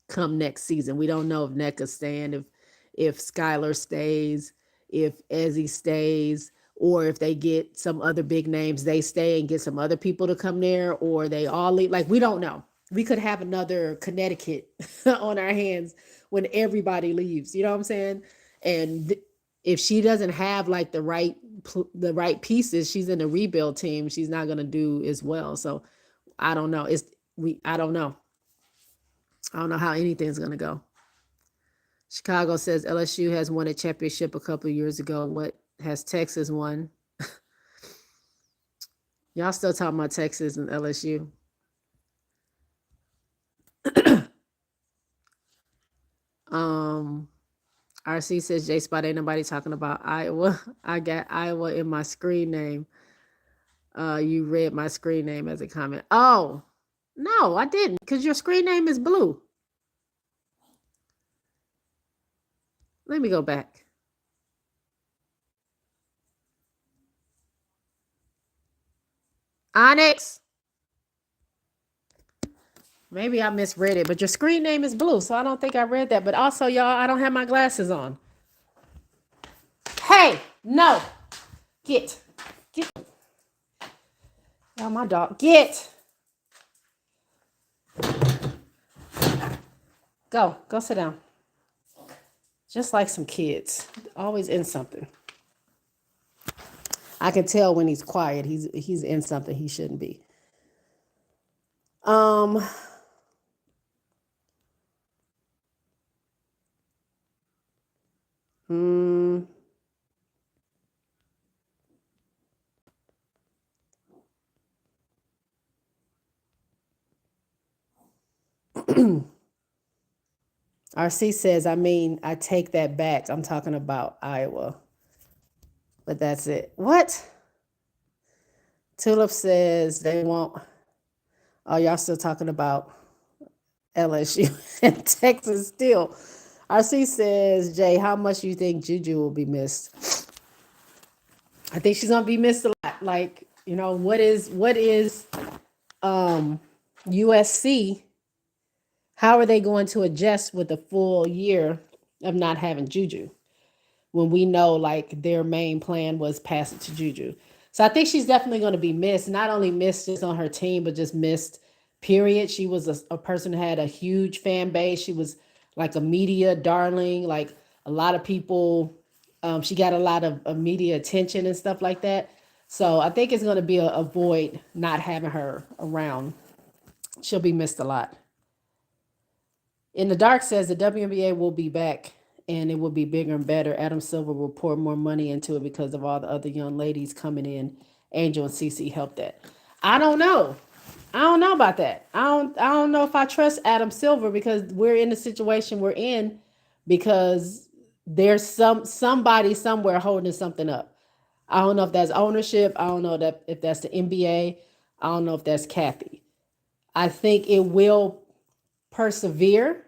come next season. We don't know if NECA staying, if Skylar stays, if Ezzy stays, or if they get some other big names, they stay and get some other people to come there, or they all leave. Like, we don't know. We could have another Connecticut on our hands when everybody leaves. You know what I'm saying? And if she doesn't have like the right pieces, she's in a rebuild team. She's not gonna do as well. So I don't know. I don't know. I don't know how anything's gonna go. Chicago says LSU has won a championship a couple of years ago. What has Texas won? Y'all still talking about Texas and LSU. um RC says J Spot ain't nobody talking about Iowa. I got Iowa in my screen name. You read my screen name as a comment. Oh, no, I didn't, because your screen name is blue. Let me go back. Onyx. Maybe I misread it, but your screen name is blue, so I don't think I read that. But also, y'all, I don't have my glasses on. Hey, no. Get. Oh, my dog. Get. Go sit down. Just like some kids, always in something. I can tell when he's quiet. He's in something he shouldn't be. RC says, I take that back. I'm talking about Iowa. But that's it. What? Tulip says they won't. Oh, y'all still talking about LSU and Texas still. RC says, Jay, how much do you think Juju will be missed? I think she's gonna be missed a lot. Like, what is USC? How are they going to adjust with a full year of not having Juju when we know like their main plan was pass it to Juju? So I think she's definitely going to be missed. Not only missed just on her team, but just missed. Period. She was a person who had a huge fan base. She was like a media darling. Like a lot of people. She got a lot of media attention and stuff like that. So I think it's going to be a void not having her around. She'll be missed a lot. In the Dark says the WNBA will be back and it will be bigger and better. Adam Silver will pour more money into it because of all the other young ladies coming in. Angel and Cece helped that. I don't know. I don't know about that. I don't know if I trust Adam Silver because we're in the situation we're in because there's somebody somewhere holding something up. I don't know if that's ownership. I don't know if that's the NBA. I don't know if that's Kathy. I think it will persevere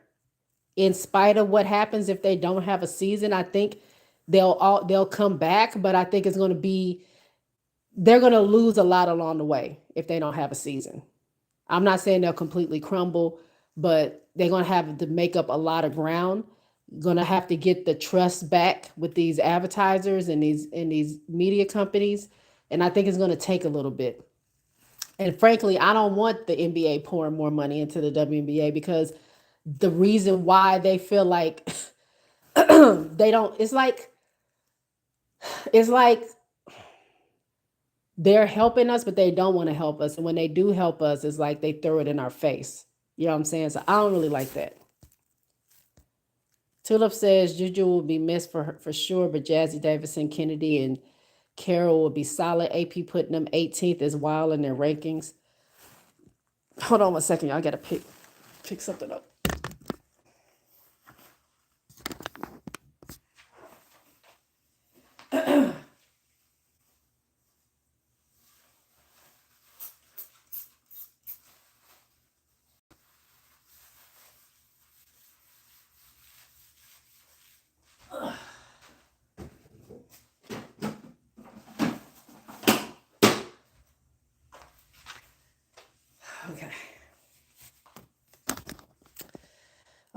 in spite of what happens if they don't have a season. I think they'll come back, but I think they're going to lose a lot along the way if they don't have a season. I'm not saying they'll completely crumble, but they're going to have to make up a lot of ground. Going to have to get the trust back with these advertisers and these media companies, and I think it's going to take a little bit. And frankly, I don't want the NBA pouring more money into the WNBA because the reason why they feel like they don't, it's like they're helping us, but they don't want to help us. And when they do help us, it's like they throw it in our face. You know what I'm saying? So I don't really like that. Tulip says Juju will be missed for sure, but Jazzy Davison, Kennedy, and Carol will be solid. AP putting them 18th is wild in their rankings. Hold on one second, y'all. I gotta pick something up.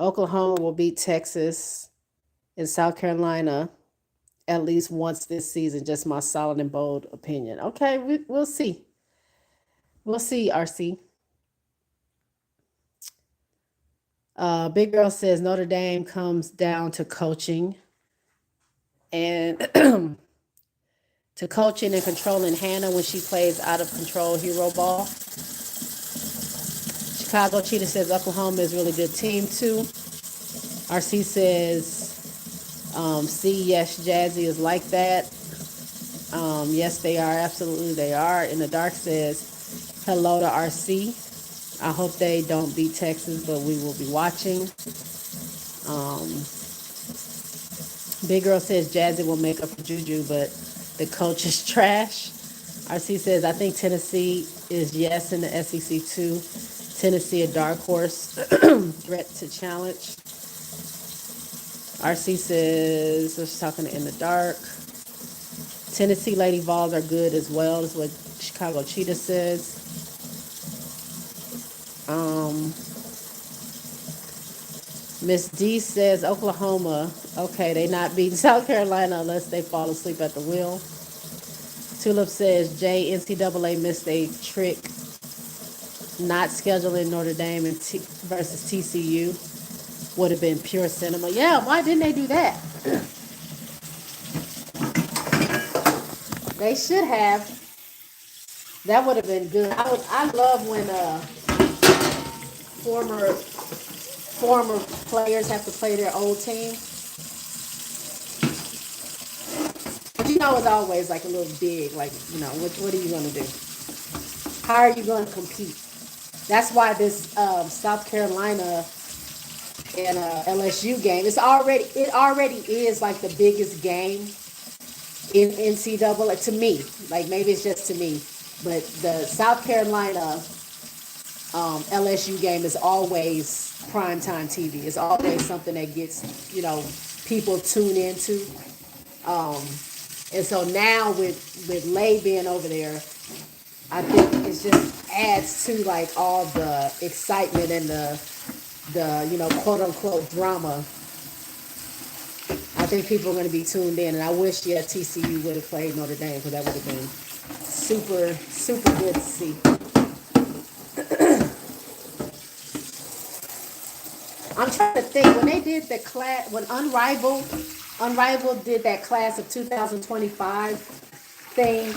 Oklahoma will beat Texas and South Carolina at least once this season. Just my solid and bold opinion. Okay, we'll see. We'll see, RC. Big Girl says Notre Dame comes down to coaching and to coaching and controlling Hannah when she plays out of control hero ball. Chicago Cheetah says Oklahoma is a really good team too. RC says, see, yes, Jazzy is like that. Yes, they are. Absolutely, they are. In the Dark says, hello to RC. I hope they don't beat Texas, but we will be watching. Um, Big Girl says Jazzy will make up for Juju, but the coach is trash. RC says, I think Tennessee is yes in the SEC too. Tennessee a dark horse, threat to challenge. RC says, so she's talking in the dark. Tennessee Lady Vols are good as well, is what Chicago Cheetah says. Miss D says Oklahoma. Okay, they not beating South Carolina unless they fall asleep at the wheel. Tulip says NCAA missed a trick not scheduling Notre Dame versus TCU. Would have been pure cinema. Yeah, why didn't they do that? They should have. That would have been good. I love when former players have to play their old team. But it's always like a little big, like, what are you going to do? How are you going to compete? That's why this South Carolina and LSU game, it already is like the biggest game in NCAA to me. Like maybe it's just to me, but the South Carolina LSU game is always primetime TV. It's always something that gets people tune into. And so now with Lay being over there, I think it just adds to like all the excitement and the quote unquote drama. I think people are going to be tuned in, and I wish TCU would have played Notre Dame because that would have been super good to see. I'm trying to think when they did the class when Unrivaled did that class of 2025 thing.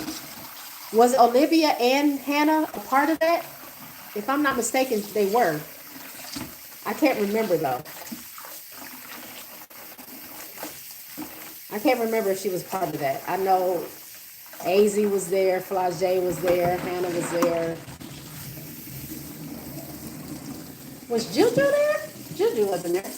Was Olivia and Hannah a part of that? If I'm not mistaken, they were. I can't remember though. I can't remember if she was part of that. I know AZ was there, Flage was there, Hannah was there. Was Juju there? Juju wasn't there.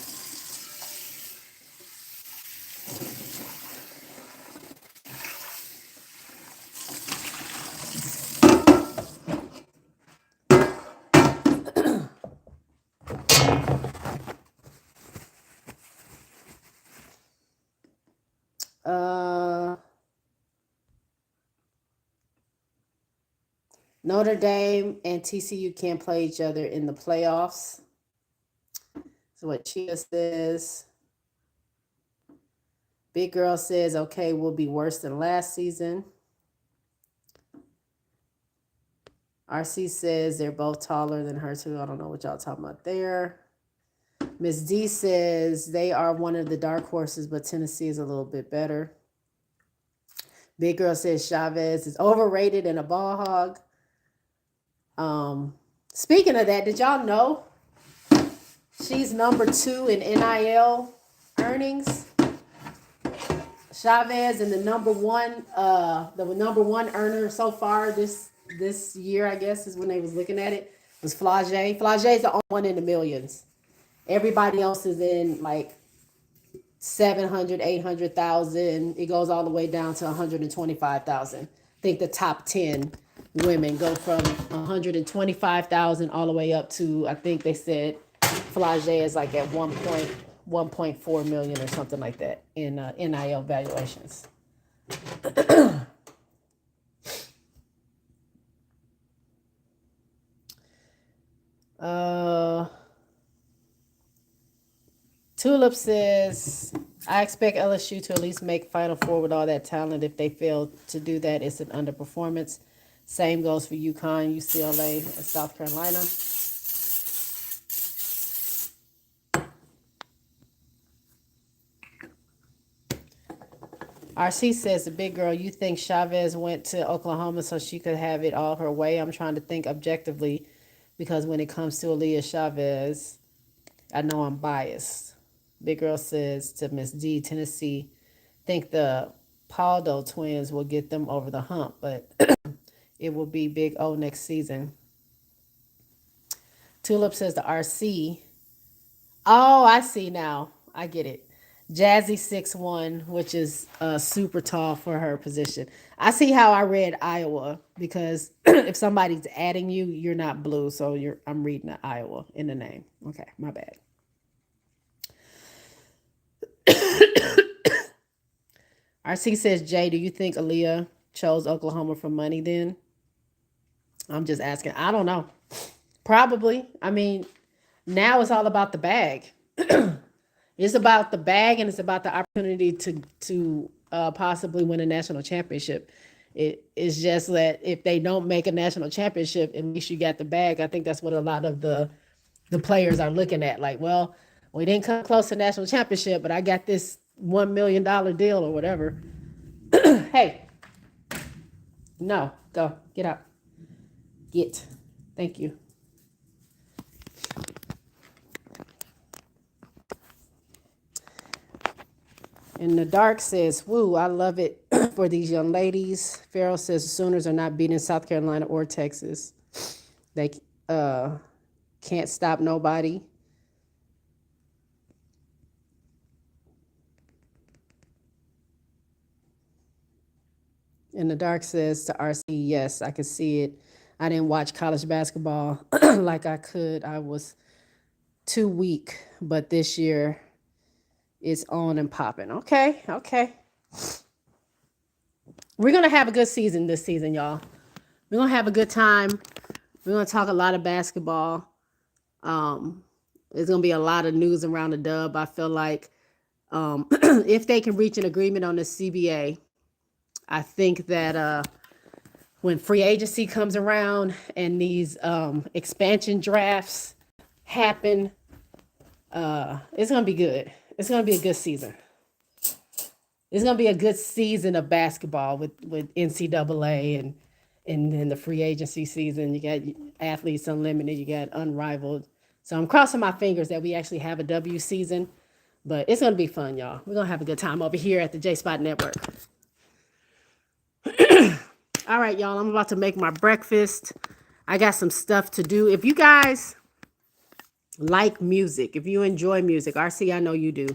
Notre Dame and TCU can't play each other in the playoffs. So what Chia says. Big Girl says, okay, we'll be worse than last season. RC says they're both taller than her too. I don't know what y'all talking about there. Miss D says they are one of the dark horses, but Tennessee is a little bit better. Big Girl says Chavez is overrated and a ball hog. Speaking of that, did y'all know she's number 2 in NIL earnings? Chavez and the number one earner so far this year, I guess, is when they was looking at it, was Flage. Flage is the only one in the millions. Everybody else is in like 700, 800,000. It goes all the way down to 125,000. I think the top 10 women go from 125,000 all the way up to, I think they said Flage is like at 1.4 million or something like that in NIL valuations. Tulip says, I expect LSU to at least make Final Four with all that talent. If they fail to do that, it's an underperformance. Same goes for UConn, UCLA, and South Carolina. RC says, the big girl, you think Chavez went to Oklahoma so she could have it all her way? I'm trying to think objectively because when it comes to Aaliyah Chavez, I know I'm biased. Big girl says to Miss D, Tennessee, think the Paldo twins will get them over the hump, but it will be Big O next season. Tulip says the RC. Oh, I see now. I get it. Jazzy 6'1", which is super tall for her position. I see how I read Iowa because if somebody's adding you, you're not blue, so I'm reading the Iowa in the name. Okay, my bad. RC says, Jay, do you think Aaliyah chose Oklahoma for money then? I'm just asking. I don't know. Probably. I mean, now it's all about the bag. It's about the bag and it's about the opportunity to possibly win a national championship. It's just that if they don't make a national championship, at least you got the bag. I think that's what a lot of the players are looking at. Like, well, we didn't come close to national championship, but I got this $1 million deal or whatever. Hey, no, go get out. Get. Thank you. And the dark says, woo, I love it for these young ladies. Farrell says the Sooners are not beating South Carolina or Texas. They can't stop nobody. And the dark says to RC, yes, I can see it. I didn't watch college basketball like I could. I was too weak, but this year it's on and popping. Okay. We're going to have a good season this season, y'all. We're going to have a good time. We're going to talk a lot of basketball. There's going to be a lot of news around the dub. I feel like if they can reach an agreement on the CBA, I think that when free agency comes around and these expansion drafts happen, it's going to be good. It's going to be a good season. It's going to be a good season of basketball with NCAA and then the free agency season. You got Athletes Unlimited. You got Unrivaled. So I'm crossing my fingers that we actually have a W season. But it's going to be fun, y'all. We're going to have a good time over here at the JSpot Network. All right, y'all. I'm about to make my breakfast. I got some stuff to do. If you guys like music, if you enjoy music, RC, I know you do.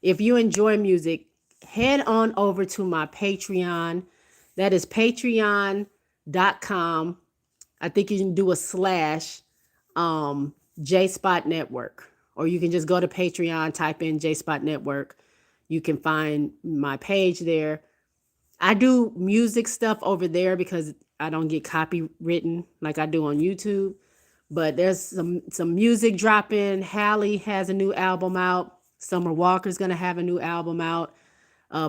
If you enjoy music, head on over to my Patreon. That is patreon.com. I think you can do a / JSpot Network. Or you can just go to Patreon, type in JSpot Network. You can find my page there. I do music stuff over there because I don't get copywritten like I do on YouTube. But there's some music dropping. Hallie has a new album out. Summer Walker's going to have a new album out.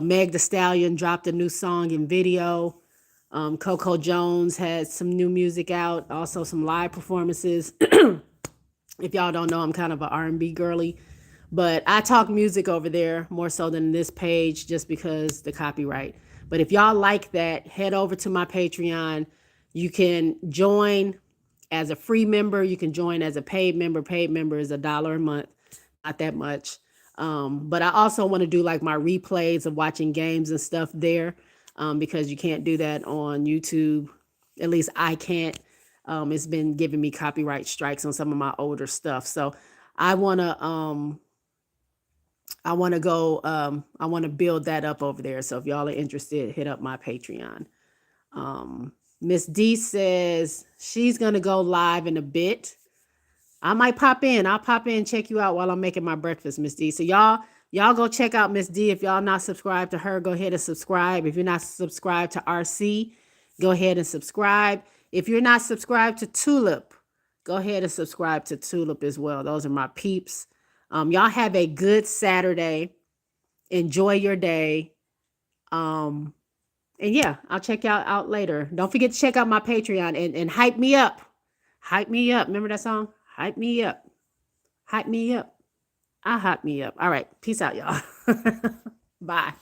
Meg Thee Stallion dropped a new song and video. Coco Jones has some new music out. Also some live performances. If y'all don't know, I'm kind of an R&B girly. But I talk music over there more so than this page just because the copyright. But if y'all like that, head over to my Patreon. You can join as a free member. You can join as a paid member. Paid member is $1 a month. Not that much. But I also want to do like my replays of watching games and stuff there because you can't do that on YouTube. At least I can't. It's been giving me copyright strikes on some of my older stuff. So I want to build that up over there. So if y'all are interested, hit up my Patreon. Miss D says she's going to go live in a bit. I might pop in. I'll pop in and check you out while I'm making my breakfast, Miss D. So y'all go check out Miss D. If y'all not subscribed to her, go ahead and subscribe. If you're not subscribed to RC, go ahead and subscribe. If you're not subscribed to Tulip, go ahead and subscribe to Tulip as well. Those are my peeps. Y'all have a good Saturday. Enjoy your day. And yeah, I'll check y'all out later. Don't forget to check out my Patreon and hype me up. Hype me up. Remember that song? Hype me up. Hype me up. I hype me up. All right. Peace out, y'all. Bye.